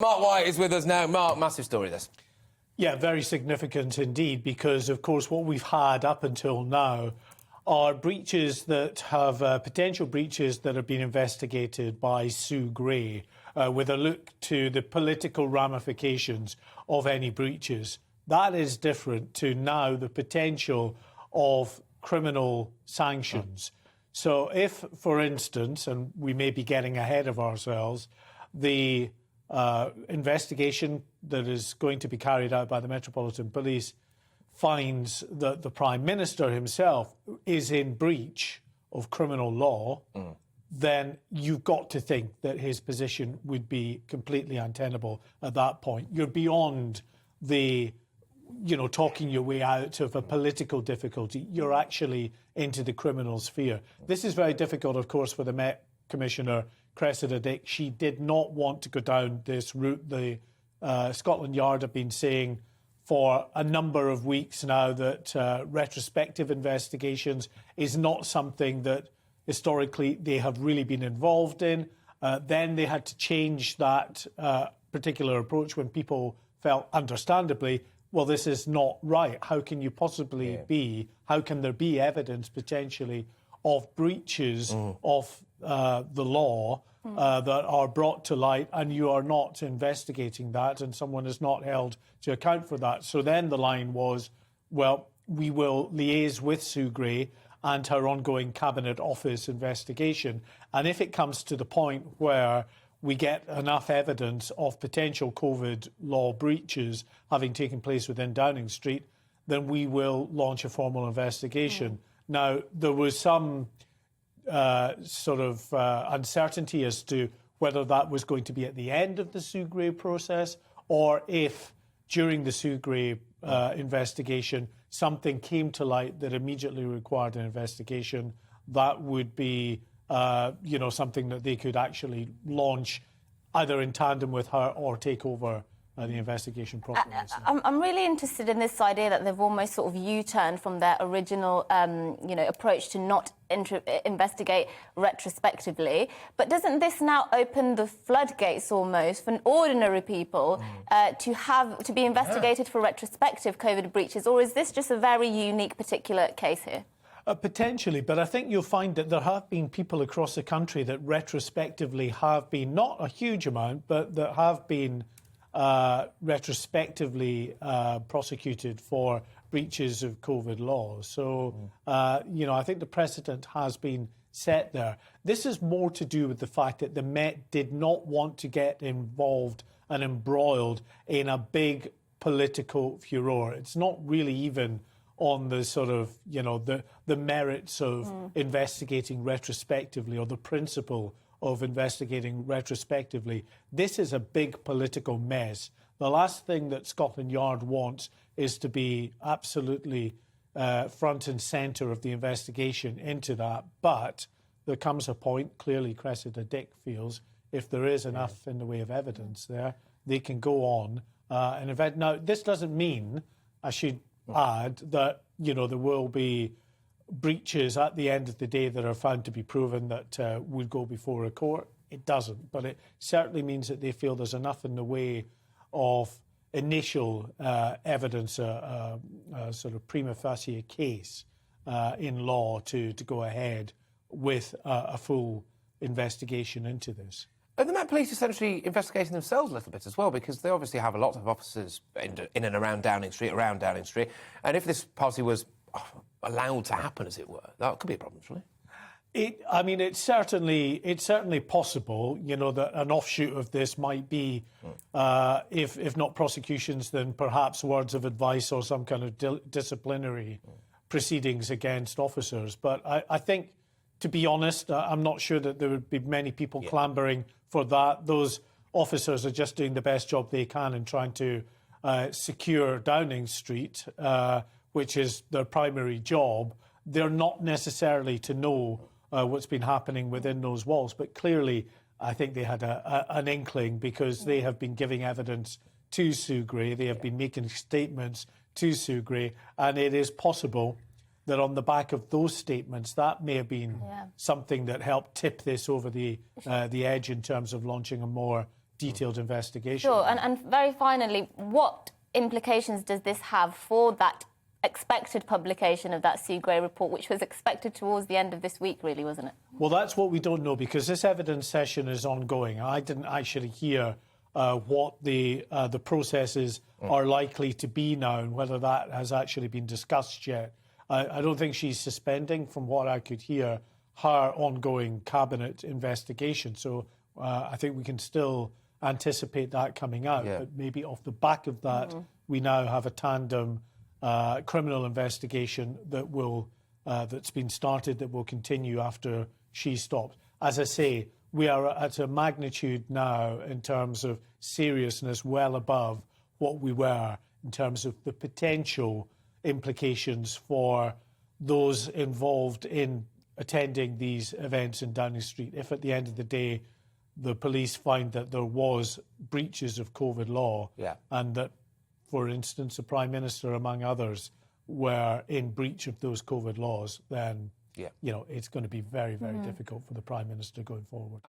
Mark White is with us now. Mark, massive story, this. Yeah, very significant indeed, because, of course, what we've had up until now are breaches that have potential breaches that have been investigated by Sue Gray with a look to the political ramifications of any breaches. That is different to now the potential of criminal sanctions. So if, for instance, and we may be getting ahead of ourselves, the investigation that is going to be carried out by the Metropolitan Police finds that the Prime Minister himself is in breach of criminal law, then you've got to think that his position would be completely untenable at that point. You're beyond the, talking your way out of a political difficulty. You're actually into the criminal sphere. This is very difficult, of course, for the Met Commissioner, Cressida Dick. She did not want to go down this route. The Scotland Yard have been saying for a number of weeks now that retrospective investigations is not something that historically they have really been involved in. Then they had to change that particular approach when people felt, understandably, well, this is not right. How can you possibly be? How can there be evidence potentially of breaches of the law that are brought to light, and you are not investigating that, and someone is not held to account for that? So then the line was, well, we will liaise with Sue Gray and her ongoing Cabinet Office investigation. And if it comes to the point where we get enough evidence of potential COVID law breaches having taken place within Downing Street, then we will launch a formal investigation. Now, there was some uncertainty as to whether that was going to be at the end of the Sue Gray process, or if during the Sue Gray investigation something came to light that immediately required an investigation. That would be something that they could actually launch either in tandem with her or take over the investigation properly. I'm really interested in this idea that they've almost sort of U-turned from their original, approach to not investigate retrospectively. But doesn't this now open the floodgates almost for ordinary people to be investigated for retrospective COVID breaches? Or is this just a very unique particular case here? Potentially, but I think you'll find that there have been people across the country that retrospectively have been, not a huge amount, but that have been retrospectively prosecuted for breaches of COVID laws. So, I think the precedent has been set there. This is more to do with the fact that the Met did not want to get involved and embroiled in a big political furore. It's not really even on the sort of, the merits of investigating retrospectively, or the principle of investigating retrospectively. This is a big political mess. The last thing that Scotland Yard wants is to be absolutely front and centre of the investigation into that. But there comes a point, clearly Cressida Dick feels, if there is enough in the way of evidence there, they can go on and invest. Now, this doesn't mean, I should add, that, there will be breaches at the end of the day that are found to be proven that would go before a court. It doesn't, but it certainly means that they feel there's enough in the way of initial evidence, a sort of prima facie case in law to go ahead with a full investigation into this. Are the Met Police essentially investigating themselves a little bit as well? Because they obviously have a lot of officers in and around Downing Street, and if this policy was allowed to happen, as it were, that could be a problem, surely. It's certainly possible, that an offshoot of this might be, if not prosecutions, then perhaps words of advice or some kind of disciplinary proceedings against officers. But I think, to be honest, I'm not sure that there would be many people clambering for that. Those officers are just doing the best job they can in trying to secure Downing Street, which is their primary job. They're not necessarily to know what's been happening within those walls, but clearly I think they had an inkling, because they have been giving evidence to Sue Gray. They have been making statements to Sue Gray, and it is possible that on the back of those statements, that may have been something that helped tip this over the edge in terms of launching a more detailed investigation. Sure, and very finally, what implications does this have for that expected publication of that Sue Gray report, which was expected towards the end of this week, really, wasn't it? Well, that's what we don't know, because this evidence session is ongoing. I didn't actually hear what the processes are likely to be now and whether that has actually been discussed yet. I don't think she's suspending, from what I could hear, her ongoing cabinet investigation. So I think we can still anticipate that coming out. Yeah. But maybe off the back of that, we now have a tandem criminal investigation that will that's been started that will continue after she stops. As I say, we are at a magnitude now in terms of seriousness well above what we were in terms of the potential implications for those involved in attending these events in Downing Street. If at the end of the day the police find that there was breaches of COVID law, and that, for instance, the Prime Minister, among others, were in breach of those COVID laws, then you know, it's going to be very, very difficult for the Prime Minister going forward.